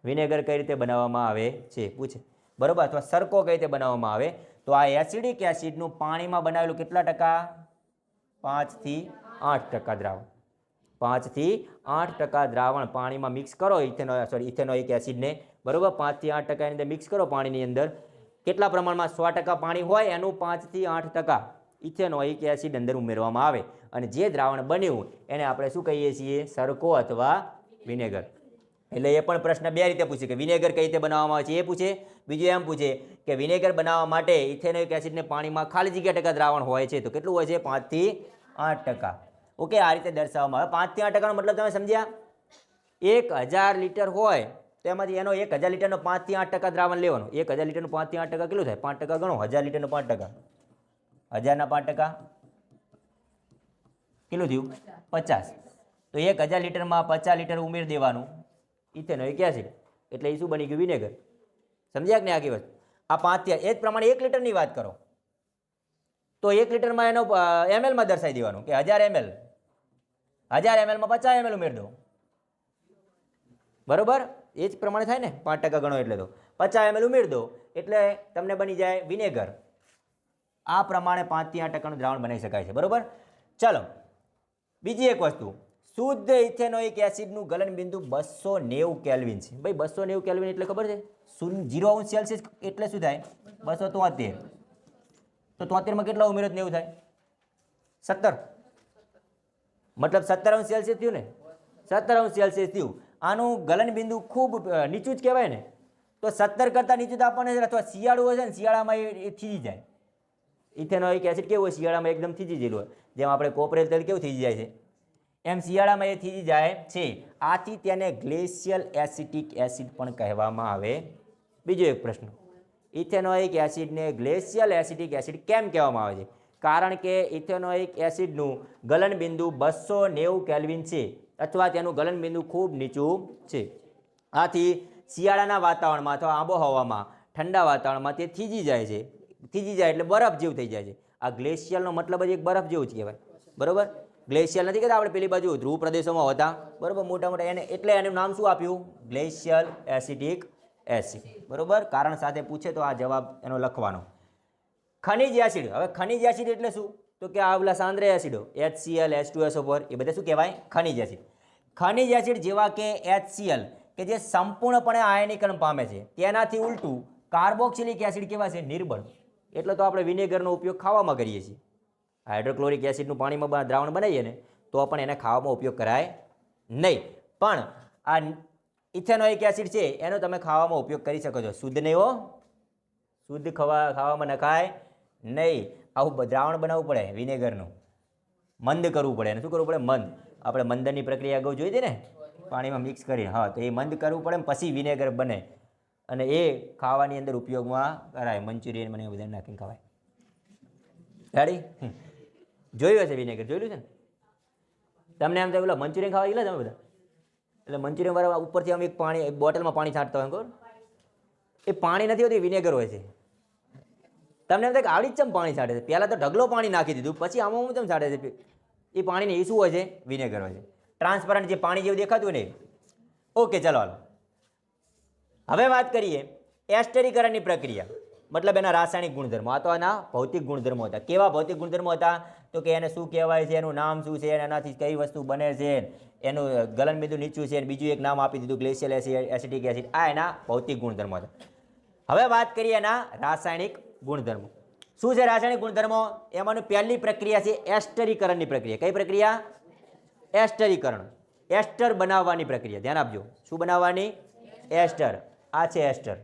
[SPEAKER 1] વિનેગર કઈ રીતે બનાવવામાં આવે છે? પૂછે, બરોબર. અથવા સરકો કઈ રીતે બનાવવામાં આવે? તો આ એસિડિક એસિડનું પાણીમાં બનાવેલું કેટલા ટકા? 5 થી 8% દ્રાવણ. 5 થી 8% દ્રાવણ પાણીમાં મિક્સ કરો ઇથેનોઇક એસિડને, બરોબર. 5 થી 8% ની અંદર મિક્સ કરો પાણીની અંદર. કેટલા પ્રમાણમાં? 100% પાણી હોય એનું 5 થી 8% ઇથેનોઇક એસિડ અંદર ઉમેરવામાં આવે અને જે દ્રાવણ બન્યું એને આપણે શું કહીએ છીએ? સરકો અથવા વિનેગર. એટલે એ પણ પ્રશ્ન બે રીતે પૂછે કે વિનેગર કઈ રીતે બનાવવામાં આવે છે એ પૂછે. બીજું એમ પૂછે કે વિનેગર બનાવવા માટે ઇથેનોઇક એસિડને પાણીમાં ખાલી જગ્યા ટકા દ્રાવણ હોય છે, તો કેટલું હોય છે? 5 થી 8%. ઓકે. આ રીતે દર્શાવવામાં આવે. 5 થી 8%નો મતલબ તમે સમજ્યા? 1000 લીટર હોય તો એમાંથી એનો 1000 લીટરનો 5 થી 8% દ્રાવણ લેવાનું. 1000 લીટરનું 5 થી 8% કેટલું થાય? 5% ગણો. 1000 લીટરનું 5%, 1000ના 5% કેટલું થયું? 50. તો 1000 લીટરમાં 50 લીટર ઉમેરી દેવાનું ઇથેનોઇક એસિડ, એટલે એ શું બની ગયું? વિનેગર. સમજ્યા કે નહીં આખી વસ્તુ? આ 5 થી, એ જ પ્રમાણે 1 લીટરની વાત કરો તો 1 લીટરમાં એનો ml દર્શાવી દેવાનું કે 1000 ml, 1000 ml માં 50 ml ઉમેરી દો, બરોબર. એ જ પ્રમાણે થાય ને, 5% ગણો એટલે તો 50 ml ઉમેરી દો એટલે તમને બની જાય વિનેગર. આ પ્રમાણે 5 થી 8%નું દ્રાવણ બનાવી શકાય છે, બરોબર. ચલો બીજી એક વસ્તુ, શુદ્ધ ઇથેનોઇક એસિડનું ગલન બિંદુ 290 કેલ્વિન છે. ભાઈ 290 કેલ્વિન એટલે ખબર છે? 0°C એટલે શું થાય? 273. તો 73 માં કેટલા ઉમેરો? 90 થાય 17, મતલબ 17°C થયું ને? 17°C થયું. આનું ગલન બિંદુ ખૂબ નીચું જ કહેવાય ને. તો 17 કરતાં નીચું તો આપણને, અથવા શિયાળું હોય છે ને, શિયાળામાં એ થીજી જાય. ઇથેનોઇક એસિડ કેવું હોય? શિયાળામાં એકદમ થીજી ગયેલું હોય. જેમ આપણે કોપરેલ તેલ કેવું થીજી જાય છે, એમ શિયાળામાં એ થીજી જાય છે. આથી તેને ગ્લેશિયલ એસિટિક એસિડ પણ કહેવામાં આવે. બીજો એક પ્રશ્ન, ઇથેનોઇક એસિડને ગ્લેશિયલ એસિટિક એસિડ કેમ કહેવામાં આવે છે? કારણ કે ઇથેનોઇક એસિડનું ગલન બિંદુ 290 કેલ્વિન છે અથવા તેનું ગલનબિંદુ ખૂબ નીચું છે. આથી શિયાળાના વાતાવરણમાં અથવા આબોહવામાં ઠંડા વાતાવરણમાં તે થીજી જાય છે. થીજી જાય એટલે બરફ જેવું થઈ જાય છે. આ ગ્લેશિયલનો મતલબ જ એક બરફ જેવું જ કહેવાય, બરોબર. ગ્લેશિયલ નથી કહેતા આપણે પેલી બાજુ ધ્રુવ પ્રદેશોમાં હોતા, બરોબર, મોટા મોટા, એને એટલે એનું નામ શું આપ્યું? ગ્લેશિયલ એસિટિક એસિડ, બરોબર. કારણ સાથે પૂછે તો આ જવાબ એનો લખવાનો. ખનિજ એસિડ. હવે ખનિજ એસિડ એટલે શું? તો કે આ ઓલા સાંદ્ર એસિડો HCl H2SO4 એ બધા શું કહેવાય? ખનિજ એસિડ. ખનિજ એસિડ જેવા કે HCl કે જે સંપૂર્ણપણે આયનીકરણ પામે છે, તેનાથી ઉલટું કાર્બોક્સિલિક એસિડ કેવા છે? નિર્બળ. એટલે તો આપણે વિનેગરનો ઉપયોગ ખાવામાં કરીએ છીએ. હાઇડ્રોક્લોરિક એસિડનું પાણીમાં દ્રાવણ બનાવીએ ને તો પણ એને ખાવામાં ઉપયોગ કરાય નહીં. પણ આ ઇથેનોઇક એસિડ છે એનો તમે ખાવામાં ઉપયોગ કરી શકો છો. શુદ્ધ નહીં હો, શુદ્ધ ખાવામાં નખાય નહીં. આવું દ્રાવણ બનાવવું પડે વિનેગરનું, મંદ કરવું પડે. એને શું કરવું પડે? મંદ. આપણે મંદનની પ્રક્રિયા અગાઉ જોઈ હતી ને, પાણીમાં મિક્સ કરીને. હા, તો એ મંદ કરવું પડે પછી વિનેગર બને અને એ ખાવાની અંદર ઉપયોગમાં કરાય. મંચુરિયન મને બધા નાખીને ખવાય. રેડી? જોયું હશે વિનેગર, જોયેલું છે ને તમને? એમ થાય પેલા મંચુરિયન ખાવા ગયેલા તમે બધા? એટલે મંચુરિયન વાળા ઉપરથી આમ એક પાણી બોટલમાં પાણી છાંટતા હોય, એ પાણી નથી હોતું, વિનેગર હોય છે. તમને એમ થાય કે આવડી જ ચમ પાણી છાંટે છે? પહેલાં તો ઢગલો પાણી નાખી દીધું, પછી આમાં હું ચમ છાંટે છે? એ પાણીને એ શું હોય છે? વિનેગર હોય છે. ટ્રાન્સપરન્ટ જે પાણી જેવું દેખાતું હોય ને. ઓકે, ચલો હાલો હવે વાત કરીએ એસ્ટરીકરણની પ્રક્રિયા, મતલબ એના રાસાયણિક ગુણધર્મો. આ તો એના ભૌતિક ગુણધર્મો હતા. કેવા ભૌતિક ગુણધર્મો હતા? તો કે એને શું કહેવાય છે, એનું નામ શું છે, એનાથી કઈ વસ્તુ બને છે, એનું ગલનબિંદુ નીચું છે, બીજું એક નામ આપી દીધું ગ્લેશિયલ એસિટિક એસિડ. આ એના ભૌતિક ગુણધર્મો હતા. હવે વાત કરીએ એના રાસાયણિક ગુણધર્મો. શું છે રાસાયણિક ગુણધર્મો? એમાંની પહેલી પ્રક્રિયા છે એસ્ટરીકરણની પ્રક્રિયા. કઈ પ્રક્રિયા? એસ્ટરીકરણ. એસ્ટર બનાવવાની પ્રક્રિયા. ધ્યાન આપજો. શું બનાવવાની? એસ્ટર. આ છે એસ્ટર.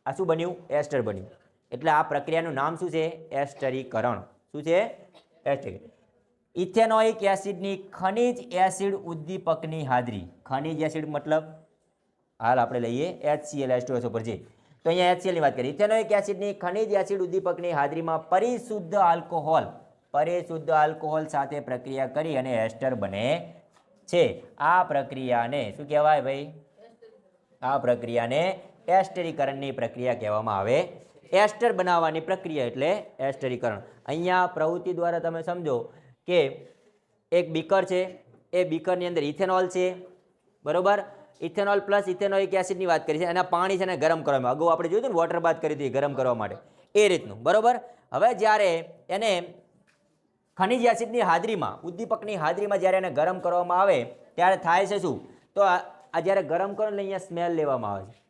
[SPEAKER 1] આ શું બન્યું? એસ્ટર બન્યું. એટલે આ પ્રક્રિયાનું નામ શું છે? એસ્ટરીકરણ. શું છે? એસ્ટરીકરણ. ઇથેનોઇક એસિડની ખનિજ એસિડ ઉદ્દીપકની હાજરી. ખનિજ એસિડ મતલબ હાલ આપણે લઈએ HCl H2SO પર જે, તો અહીંયા HCl ની વાત કરીએ. ઇથેનોઇક એસિડની ખનિજ એસિડ ઉદ્દીપકની હાજરીમાં પરિશુદ્ધ આલ્કોહોલ સાથે પ્રક્રિયા કરી અને એસ્ટર બને છે. આ પ્રક્રિયાને શું કહેવાય ભાઈ? આ પ્રક્રિયાને એસ્ટરીકરણની પ્રક્રિયા કહેવામાં આવે. એસ્ટર બનાવવાની પ્રક્રિયા એટલે એસ્ટરીકરણ. અહીંયા પ્રવૃત્તિ દ્વારા તમે સમજો કે એક બીકર છે, એ બીકરની અંદર ઇથેનોલ છે, બરોબર. ઇથેનોલ પ્લસ ઇથેનોઇક એસિડની વાત કરી છે. એના પાણી છે ને ગરમ કરવામાં. અગાઉ આપણે જોયું હતું ને વોટર બાથ કરી હતી ગરમ કરવા માટે, એ રીતનું, બરોબર. હવે જ્યારે એને ખનિજ એસિડની હાજરીમાં, ઉદ્દીપકની હાજરીમાં જ્યારે એને ગરમ કરવામાં આવે ત્યારે થાય છે શું? તો આ જ્યારે ગરમ કરો એટલે અહીંયા સ્મેલ લેવામાં આવે છે.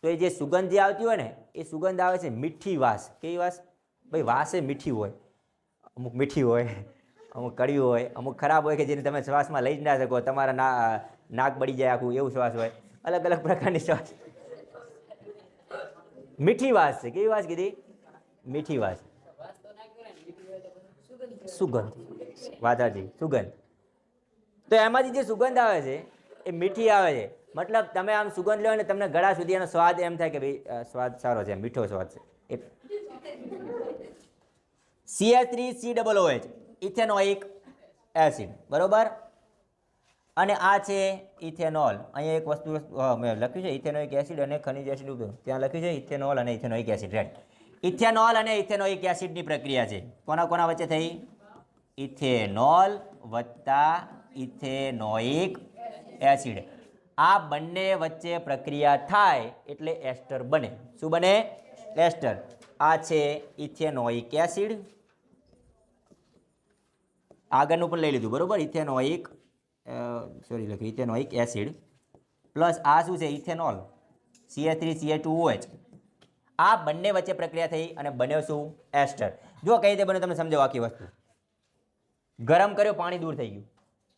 [SPEAKER 1] તો એ જે સુગંધ જે આવતી હોય ને, એ સુગંધ આવે છે મીઠી વાસ. કેવી વાસ? ભાઈ વાસ એ મીઠી હોય. અમુક મીઠી હોય, અમુક કડવી હોય, અમુક ખરાબ હોય કે જેને તમે શ્વાસમાં લઈ જ ના શકો, તમારા નાક બળી જાય આખું, એવું શ્વાસ હોય. અલગ અલગ પ્રકારની શ્વાસ. મીઠી વાસ છે. કેવી વાસ કીધી? મીઠી વાસ. સુગંધ. વાતાજી સુગંધ. તો એમાંથી જે સુગંધ આવે છે એ મીઠી આવે છે. મતલબ તમે આમ સુગંધ લો ને તમને ગળા સુધી એનો સ્વાદ એમ થાય કે ભાઈ સ્વાદ સારો છે, મીઠો સ્વાદ છે. CH3COOH ઇથેનોઇક એસિડ, બરોબર. અને આ છે ઇથેનોલ. અહીંયા એક વસ્તુ મેં લખ્યું છે ઇથેનોઇક એસિડ અને ખનિજ એસિડ, ત્યાં લખ્યું છે ઇથેનોલ અને ઇથેનોઇક એસિડ. રાઈટ. ઇથેનોલ અને ઇથેનોઇક એસિડની પ્રક્રિયા છે. કોના કોના વચ્ચે થઈ? ઇથેનોલ વત્તા ઇથેનોઇક એસિડ. આ બંને વચ્ચે પ્રક્રિયા થાય એટલે એસ્ટર બને. શું બને? એસ્ટર. આ છે ઇથેનોઇક એસિડ. આગળનું પણ લઈ લીધું, બરોબર. ઇથેનોઇક ઇથેનોઇક એસિડ પ્લસ આ શું છે? Ethanol, CH3CH2OH. આ બંને વચ્ચે પ્રક્રિયા થઈ અને બન્યો શું? એસ્ટર. જો કઈ રીતે બન્યો તમને સમજાવો આખી વસ્તુ. ગરમ કર્યો, પાણી દૂર થઈ ગયું.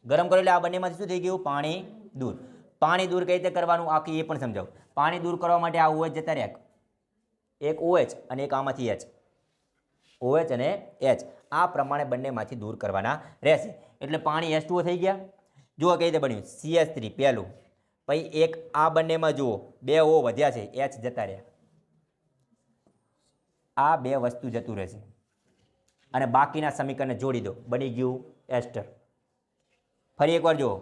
[SPEAKER 1] ગરમ કર્યો એટલે આ બંનેમાંથી શું થઈ ગયું? પાણી દૂર. પાણી દૂર કઈ રીતે કરવાનું આખી એ પણ સમજાવું. પાણી દૂર કરવા માટે આ OH જતા રહ્યા, એક OH અને એક આમાંથી H. OH અને H આ પ્રમાણે બંનેમાંથી દૂર કરવાના રહેશે. એટલે પાણી H2O થઈ ગયા. જુઓ કઈ રીતે બન્યું? CH3 પહેલું, પછી એક આ બંનેમાં જુઓ બે O વધ્યા છે, H જતા રહ્યા. આ બે વસ્તુ જતું રહેશે અને બાકીના સમીકરણને જોડી દો, બની ગયું એસ્ટર. ફરી એકવાર જુઓ,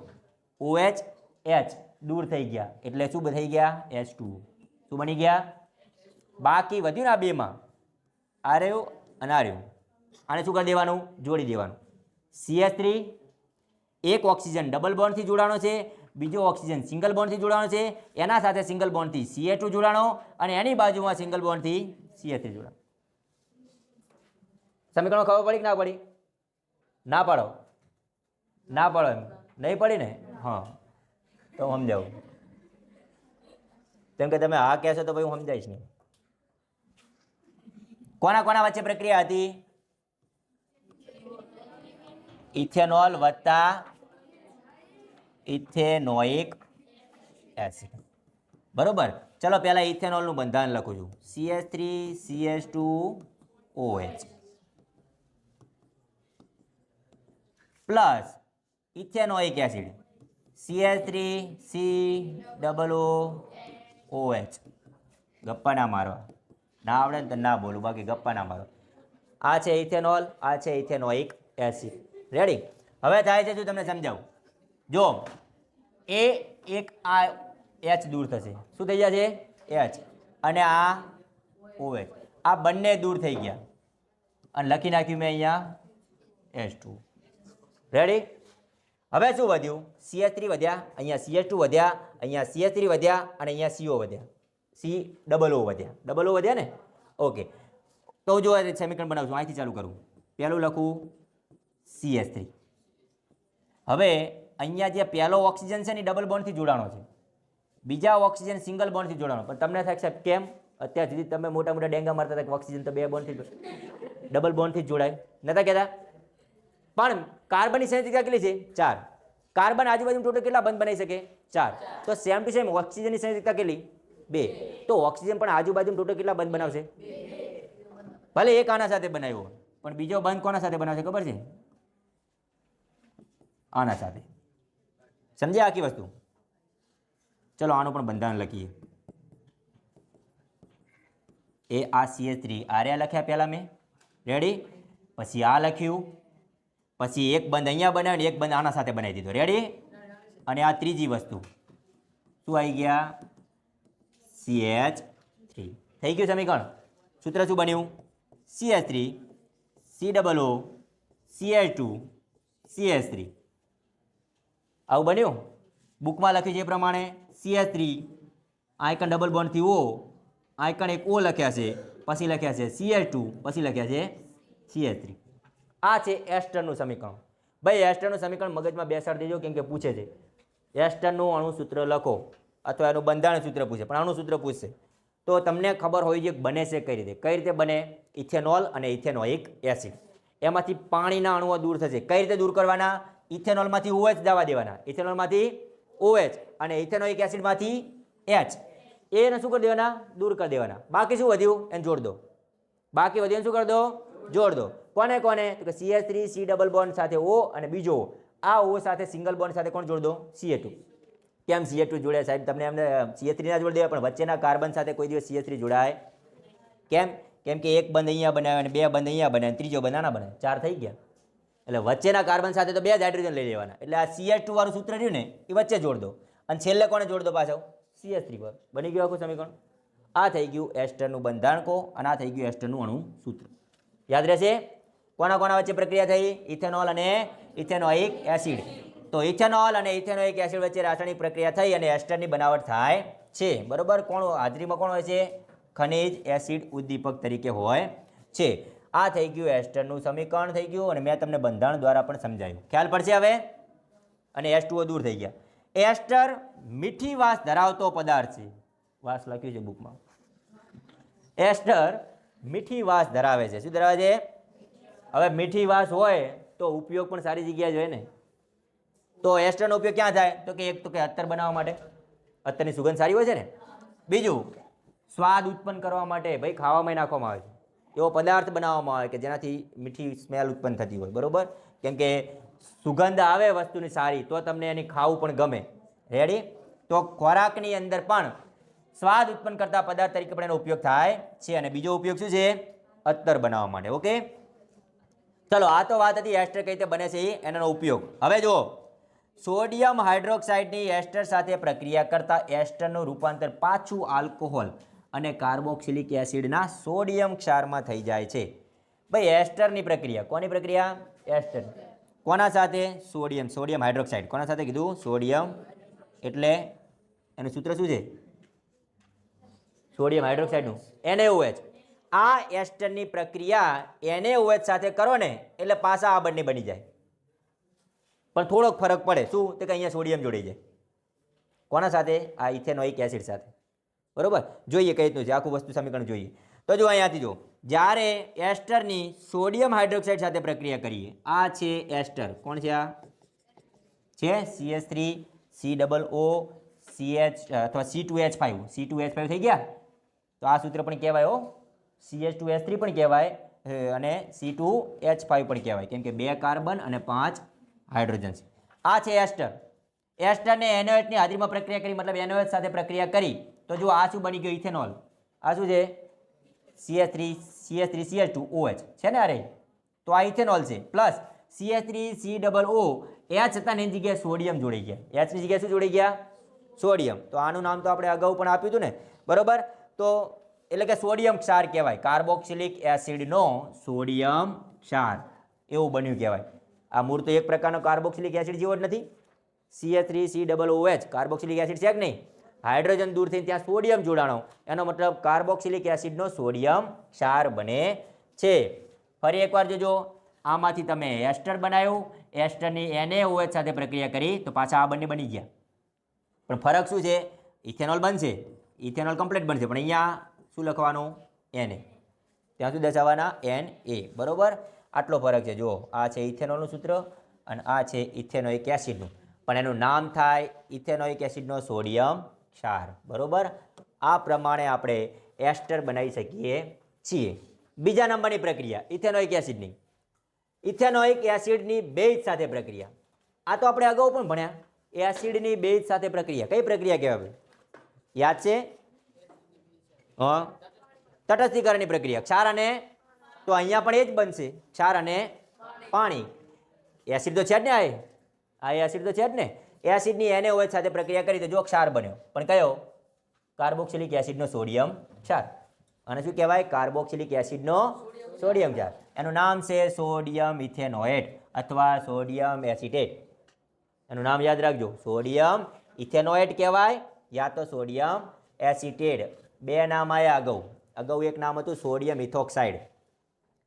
[SPEAKER 1] OH H દૂર થઈ ગયા એટલે શું થઈ ગયા H2 શું બની ગયા બાકી વધ્યું ને આ બેમાં આ રહ્યું અને આ રહ્યું આને શું કરી દેવાનું જોડી દેવાનું CH3 એક ઓક્સિજન ડબલ બોન્ડથી જોડાણો છે બીજો ઓક્સિજન સિંગલ બોન્ડથી જોડાણો છે એના સાથે સિંગલ બોન્ડથી CH2 જોડાણો અને એની બાજુમાં સિંગલ બોન્ડથી CH3 જોડાણો સમીકરણો ખબર પડી કે ના પડી ના પાડો ના પાડો એમ નહીં પડી ને હા તો હું સમજાવું કેમ કે તમે હા કહેશો તો ભાઈ હું સમજાવીશ નહીં કોના કોના વચ્ચે પ્રક્રિયા હતી ઇથેનોલ વત્તા ઇથેનોઇક એસિડ બરોબર ચલો પહેલા ઇથેનોલનું બંધારણ લખું છું CH3CH2OH plus ethanoic acid CH3COOH ગપ્પા ના મારવા ના આવડે ને તો ના બોલું બાકી ગપ્પા ના મારો આ છે ઇથેનોલ આ છે ઇથેનોઇક એસિડ રેડી હવે થાય છે જો તમને સમજાવું જો એ એક આ H દૂર થશે શું થઈ જશે H અને આ OH આ બંને દૂર થઈ ગયા અને લખી નાખ્યું મેં અહીંયા H2 રેડી હવે શું વધ્યું CH3 વધ્યા અહીંયા CH2 વધ્યા અહીંયા CH3 વધ્યા અને અહીંયા CO વધ્યા COO વધ્યા ને ઓકે તો જો સમીકરણ બનાવશું અહીંથી ચાલુ કરું પહેલું લખું CH3 હવે અહીંયા જે પહેલો ઓક્સિજન છે ને ડબલ બોન્ડથી જોડાણો છે બીજા ઓક્સિજન સિંગલ બોન્ડથી જોડાણો પણ તમને થાય સાહેબ કેમ અત્યાર સુધી તમે મોટા મોટા ડેંગા મારતા હતા કે ઓક્સિજન તો બે બોન્ડથી ડબલ બોન્ડથી જોડાય નતા કહેતા પણ કાર્બનની સંયોજકતા કેટલી છે 4 કાર્બન આજુબાજુ ટોટલ કેટલા બંધ બનાવી શકે 4 તો સેમ ટુ સેમ ઓક્સિજનની સંયોજકતા કેટલી 2 તો ઓક્સિજન પણ આજુબાજુ ટોટલ કેટલા બંધ બનાવશે ભલે એક આના સાથે બનાવ્યો પણ બીજો બંધ કોના સાથે બનાવશે ખબર છે આના સાથે સમજ્યા આખી વસ્તુ ચલો આનું પણ બંધારણ લખીએ એ આ CH3 આર્યા લખ્યા પહેલા મેં રેડી પછી આ લખ્યું પછી એક બંધ અહીંયા બનાવ્યો એક બંધ આના સાથે બનાવી દીધો રેડી અને આ ત્રીજી વસ્તુ શું આવી ગયા CH3 થઈ ગયું સમીકરણ સૂત્ર શું બન્યું CH3 COO CH2 CH3 આવું બન્યું બુકમાં લખ્યું છે એ પ્રમાણે CH3 આઇકન ડબલ બોન્ડથી O આઇકન એક O લખ્યા છે પછી લખ્યા છે CH2 પછી લખ્યા છે CH3 આ છે એસ્ટરનું સમીકરણ ભાઈ એસ્ટરનું સમીકરણ મગજમાં બેસાડી દેજો કેમ કે પૂછે છે એસ્ટરનું અણુ સૂત્ર લખો અથવા એનું બંધારણ સૂત્ર પૂછે પણ અણુ સૂત્ર પૂછશે તો તમને ખબર હોય છે કે બને છે કઈ રીતે બને ઇથેનોલ અને ઇથેનોઇક એસિડ એમાંથી પાણીના અણુઓ દૂર થશે કઈ રીતે દૂર કરવાના ઇથેનોલમાંથી OH જવા દેવાના ઇથેનોલમાંથી OH અને ઇથેનોઇક એસિડમાંથી H એને શું કરી દેવાના દૂર કરી દેવાના બાકી શું વધ્યું એને જોડ દો બાકી વધ્યું શું કરી દો જોડ દો કોને કોને તો કે CH3 C ડબલ બોન્ડ સાથે O અને બીજો આ O સાથે સિંગલ બોન્ડ સાથે કોણ જોડ દો CH2 કેમ CH2 જોડે સાહેબ તમને એમને CH3 ના જોડ દેવા પણ વચ્ચેના કાર્બન સાથે કોઈ દિવસ CH3 જોડાય કેમ કે એક બંધ અહીંયા બનાવ્યો અને બે બંધ અહીંયા બનાવ્યો ત્રીજો બંધ આના બનાવ્યો 4 થઈ ગયા એટલે વચ્ચેના કાર્બન સાથે તો બે જ હાઇડ્રોજન લઈ લેવાના એટલે આ CH2 વાળું સૂત્ર રહ્યું ને એ વચ્ચે જોડ દો અને છેલ્લે કોને જોડ દો પાછો CH3 પર બની ગયું આખું સમીકરણ આ થઈ ગયું એસ્ટરનું બંધારણ કો અને આ થઈ ગયું એસ્ટરનું અણુ સૂત્ર યાદ રહેશે કોના કોના વચ્ચે પ્રક્રિયા થઈ ઇથેનોલ અને ઇથેનોઇક એસિડ તો ઇથેનોલ અને ઇથેનોઇક એસિડ વચ્ચે રાસાયણિક પ્રક્રિયા થઈ અને એસ્ટરની બનાવટ થાય છે બરોબર કોણ હાજરીમાં કોણ હોય છે ખનિજ એસિડ ઉદ્દીપક તરીકે હોય છે આ થઈ ગયું એસ્ટરનું સમીકરણ થઈ ગયું અને મેં તમને બંધારણ દ્વારા પણ સમજાવ્યું ખ્યાલ પડશે હવે અને H2O દૂર થઈ ગયા એસ્ટર મીઠી વાસ ધરાવતો પદાર્થ છે વાસ લખ્યું છે બુકમાં એસ્ટર મીઠી વાસ ધરાવે છે શું ધરાવે છે હવે મીઠી વાસ હોય તો ઉપયોગ પણ સારી જગ્યાએ જોઈએ ને તો એસ્ટરનો ઉપયોગ ક્યાં થાય તો કે એક તો કે અત્તર બનાવવા માટે અત્તરની સુગંધ સારી હોય છે ને બીજું સ્વાદ ઉત્પન્ન કરવા માટે ભાઈ ખાવામાં નાખવામાં આવે છે એવો પદાર્થ બનાવવામાં આવે કે જેનાથી મીઠી સ્મેલ ઉત્પન્ન થતી હોય બરોબર કેમ કે સુગંધ આવે વસ્તુની સારી તો તમને એની ખાવું પણ ગમે રેડી તો ખોરાકની અંદર પણ સ્વાદ ઉત્પન્ન કરતા પદાર્થ તરીકે પણ એનો ઉપયોગ થાય છે અને બીજો ઉપયોગ શું છે અત્તર બનાવવા માટે ઓકે ચલો આ તો વાત હતી એસ્ટર કઈ રીતે બને છે એનો ઉપયોગ હવે જુઓ સોડિયમ હાઇડ્રોક્સાઇડની એસ્ટર સાથે પ્રક્રિયા કરતા એસ્ટરનું રૂપાંતર પાછું આલ્કોહોલ અને કાર્બોક્સિલિક એસિડના સોડિયમ ક્ષારમાં થઈ જાય છે. ભાઈ એસ્ટરની પ્રક્રિયા, કોની પ્રક્રિયા? એસ્ટર. કોના સાથે? સોડિયમ. સોડિયમ હાઇડ્રોક્સાઇડ કોના સાથે કીધું? સોડિયમ. એટલે એનું સૂત્ર શું છે? સોડિયમ હાઇડ્રોક્સાઇડનું NaOH. આ એસ્ટરની પ્રક્રિયા NaOH સાથે કરો ને એટલે પાછા આ બંને બની જાય, પણ થોડોક ફરક પડે. શું? તો કે અહીંયા સોડિયમ જોડાઈ જાય. કોના સાથે? આ ઇથેનોઇક એસિડ સાથે. બરોબર? જોઈએ કઈ રીતનું છે આખું વસ્તુ સમીકરણ જોઈએ. તો જો અહીંયાથી જો, જ્યારે એસ્ટરની સોડિયમ હાઇડ્રોક્સાઇડ સાથે પ્રક્રિયા કરીએ, આ છે એસ્ટર. કોણ છે? આ છે CH3 COO CH અથવા C2H5. C2H5 થઈ ગયા. તો આ સૂત્ર પણ કહેવાય હો, CH2H3 પણ કહેવાય અને C2H5 પણ કહેવાય, કેમ કે 2 કાર્બન અને 5 હાઇડ્રોજન છે. આ છે એસ્ટર. એસ્ટરને NaOH ની હાજરીમાં પ્રક્રિયા કરી, મતલબ NaOH સાથે પ્રક્રિયા કરી તો જો આ શું બની ગયું? ઇથેનોલ. આ શું છે? CH3CH2OH છે ને? અરે તો આ ઇથેનોલ છે. પ્લસ CH3COO H હતા ને એની જગ્યાએ સોડિયમ જોડાઈ ગયા. H ની જગ્યાએ શું જોડાઈ ગયા? સોડિયમ. તો આનું નામ તો આપણે અગાઉ પણ આપ્યું હતું ને, બરોબર? તો એટલે કે સોડિયમ ક્ષાર કહેવાય, કાર્બોક્સિલિક એસિડનો સોડિયમ ક્ષાર એવું બન્યું કહેવાય. આ મૂળ તો એક પ્રકારનો કાર્બોક્સિલિક એસિડ જેવો જ નથી. CH3COOH કાર્બોક્સિલિક એસિડ છે કે નહીં? હાઇડ્રોજન દૂર થઈને ત્યાં સોડિયમ જોડાણો, એનો મતલબ કાર્બોક્સિલિક એસિડનો સોડિયમ ક્ષાર બને છે. ફરી એકવાર જોજો, આમાંથી તમે એસ્ટર બનાવ્યું, એસ્ટરની NaOH સાથે પ્રક્રિયા કરી તો પાછા આ બંને બની ગયા, પણ ફરક શું છે? ઇથેનોલ બનશે, ઇથેનોલ કમ્પ્લીટ બનશે, પણ અહીંયા શું લખવાનું? Na. ત્યાં શું દર્શાવવાના? Na. બરોબર? આટલો ફરક છે. જુઓ, આ છે ઇથેનોલનું સૂત્ર અને આ છે ઇથેનોઇક એસિડનું, પણ એનું નામ થાય ઇથેનોઇક એસિડનો સોડિયમ ક્ષાર. બરોબર? આ પ્રમાણે આપણે એસ્ટર બનાવી શકીએ છીએ. બીજા નંબરની પ્રક્રિયા ઇથેનોઇક એસિડની. ઇથેનોઇક એસિડની બેઝ સાથે પ્રક્રિયા. આ તો આપણે અગાઉ પણ ભણ્યા. એસિડની બેઝ સાથે પ્રક્રિયા કઈ પ્રક્રિયા કહેવાય? યાદ છે? હા, તટસ્થીકરણની પ્રક્રિયા. ક્ષાર અને, તો અહીંયા પણ એ જ બનશે, ક્ષાર અને પાણી. એસિડ તો છે જ ને, આ એસિડ તો છે જ ને. એસિડની NaOH સાથે પ્રક્રિયા કરી તો જો ક્ષાર બન્યો, પણ કયો? કાર્બોક્સિલિક એસિડનો સોડિયમ ક્ષાર. અને શું કહેવાય? કાર્બોક્સિલિક એસિડનો સોડિયમ ક્ષાર. એનું નામ છે સોડિયમ ઇથેનોએટ અથવા સોડિયમ એસિટેટ. એનું નામ યાદ રાખજો, સોડિયમ ઇથેનોએટ કહેવાય યા તો સોડિયમ એસિટેટ. બે નામ આવ્યા અગાઉ. અગાઉ એક નામ હતું સોડિયમ ઇથોક્સાઇડ.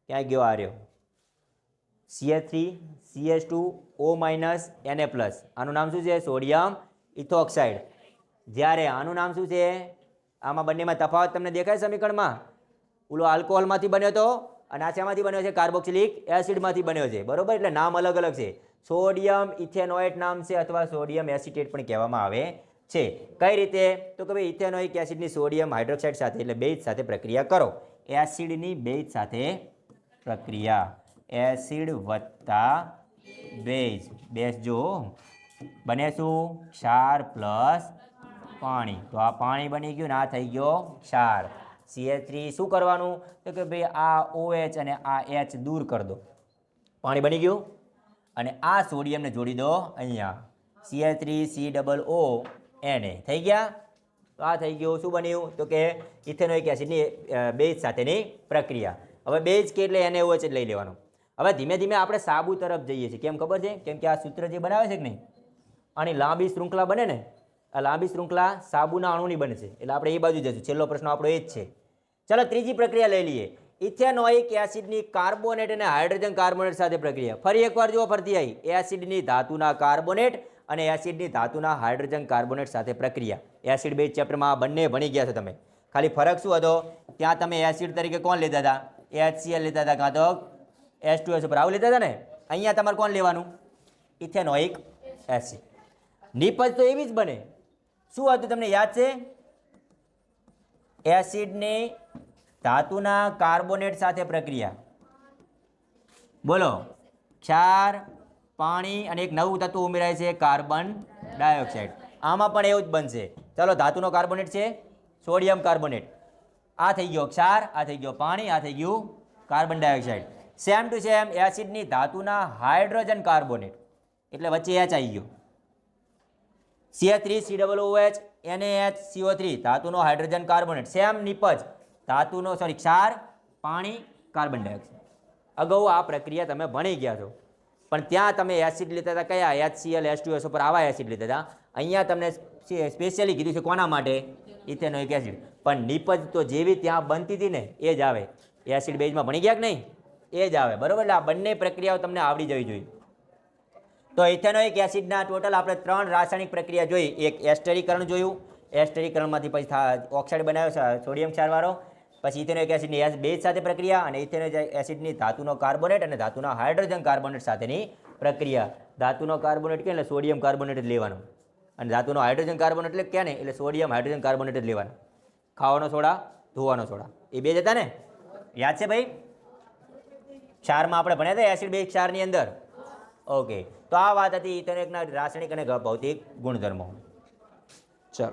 [SPEAKER 1] ક્યાં ગયો? આ રહ્યો CH3 CH2O- Na+. આનું નામ શું છે? સોડિયમ ઇથોક્સાઇડ. જ્યારે આનું નામ શું છે? આમાં બંનેમાં તફાવત તમને દેખાય સમીકરણમાં? ઓલો આલ્કોહોલમાંથી બન્યો હતો અને આ શેમાંથી બન્યો છે? કાર્બોક્સિલિક એસિડમાંથી બન્યો છે. બરોબર? એટલે નામ અલગ અલગ છે. સોડિયમ ઇથેનોએટ નામ છે અથવા સોડિયમ એસિટેટ પણ કહેવામાં આવે છે. કઈ રીતે? તો કે ભાઈ ઇથેનોઇક એસિડની સોડિયમ હાઇડ્રોક્સાઇડ સાથે એટલે બેઝ સાથે પ્રક્રિયા કરો. એસિડની બેઝ સાથે પ્રક્રિયા, એસિડ વત્તા બેઝ. બેઝ જો બને શું? ક્ષાર પ્લસ પાણી. તો આ પાણી બની ગયું ને આ થઈ ગયો ક્ષાર. CH3 શું કરવાનું? તો કે ભાઈ આ OH અને આ H દૂર કરી દો, પાણી બની ગયું. અને આ સોડિયમને જોડી દો અહીંયા, CH3COO Na થઈ ગયા. તો આ થઈ ગયું. શું બન્યું? તો કે ઇથેનોઇક એસિડની બેઝ સાથેની પ્રક્રિયા. હવે બેઝ કે એટલે NaOH જ લઈ લેવાનો. હવે ધીમે ધીમે આપણે સાબુ તરફ જઈએ છીએ. કેમ ખબર છે? કેમ કે આ સૂત્ર જે બનાવે છે કે નહીં, આની લાંબી શૃંખલા બને ને, આ લાંબી શૃંખલા સાબુના અણુની બનશે. એટલે આપણે એ બાજુ જઈશું. છેલ્લો પ્રશ્ન આપણો એ જ છે. ચાલો ત્રીજી પ્રક્રિયા લઈ લઈએ. ઇથેનોઇક એસિડની કાર્બોનેટ અને હાઇડ્રોજન કાર્બોનેટ સાથે પ્રક્રિયા. ફરી એકવાર જુઓ, ફરતી આવી. એસિડની ધાતુના કાર્બોનેટ અને એસિડની ધાતુના હાઇડ્રોજન કાર્બોનેટ સાથે પ્રક્રિયા. એસિડ બેઝ ચેપ્ટરમાં આ બંને ભણી ગયા છો તમે. ખાલી ફરક શું હતો? ત્યાં તમે એસિડ તરીકે કોણ લેતા હતા? HCl લેતા હતા, કાં તો H2S ઉપર આવું લેતા હતા ને. અહીંયા તમારે કોણ લેવાનું? Ethanoic acid. નિપજ તો એવી જ બને. શું હતું તમને યાદ છે? એસિડની ધાતુના કાર્બોનેટ સાથે પ્રક્રિયા. બોલો, ક્ષાર, પાણી અને એક નવું તત્વ ઉમેરાય છે કાર્બન ડાયોક્સાઇડ. આમાં પણ એવું જ બનશે. ચાલો, ધાતુનો કાર્બોનેટ છે સોડિયમ કાર્બોનેટ. આ થઈ ગયો ક્ષાર, આ થઈ ગયો પાણી, આ થઈ ગયું carbon dioxide. Same to same એસિડની ધાતુના હાઇડ્રોજન કાર્બોનેટ એટલે વચ્ચે H આવી ગયો. CH3COOH NaHCO3 ધાતુનો હાઇડ્રોજન કાર્બોનેટ સેમ નિપજ ધાતુનો ક્ષાર પાણી કાર્બન ડાયોક્સાઇડ. અગાઉ આ પ્રક્રિયા તમે ભણી ગયા છો, પણ ત્યાં તમે એસિડ લેતા હતા કયા HCl H2SO પર આવા એસિડ લેતા હતા. અહીંયા તમને સ્પેશિયલી કીધું છે કોના માટે? Ethanoic acid. પણ નિપજ તો જેવી ત્યાં બનતી હતી ને એ જ આવે. એસિડ બેઝમાં ભણી ગયા કે નહીં? એ જ આવે. બરોબર. એટલે આ બંને પ્રક્રિયાઓ તમને આવડી જવી જોઈએ. તો ઇથેનોઇક એસિડના ટોટલ આપણે 3 રાસાયણિક પ્રક્રિયા જોઈ. એક એસ્ટરીકરણ જોયું, એસ્ટરીકરણમાંથી પછી ઓક્સાઇડ બનાવ્યો સોડિયમ ક્ષારવાળો, પછી ઇથેનોઇક એસિડની એસ બેઝ સાથે પ્રક્રિયા, અને ઇથેનોઇક એસિડની ધાતુનો કાર્બોનેટ અને ધાતુના હાઇડ્રોજન કાર્બોનેટ સાથેની પ્રક્રિયા. ધાતુનો કાર્બોનેટ કે એટલે સોડિયમ કાર્બોનેટ જ લેવાનો, અને ધાતુનો હાઇડ્રોજન કાર્બોનેટ એટલે ક્યાં ને એટલે સોડિયમ હાઇડ્રોજન કાર્બોનેટ જ લેવાનો. ખાવાનો સોડા, ધોવાનો સોડા, એ બે જ હતા ને? યાદ છે ભાઈ? ક્ષારમાં આપણે ભણ્યા હતા એસિડ બેઝ ક્ષારની અંદર. ઓકે, તો આ વાત હતી ઇથેનોઇકના રાસાયણિક અને ભૌતિક ગુણધર્મો. ચલો.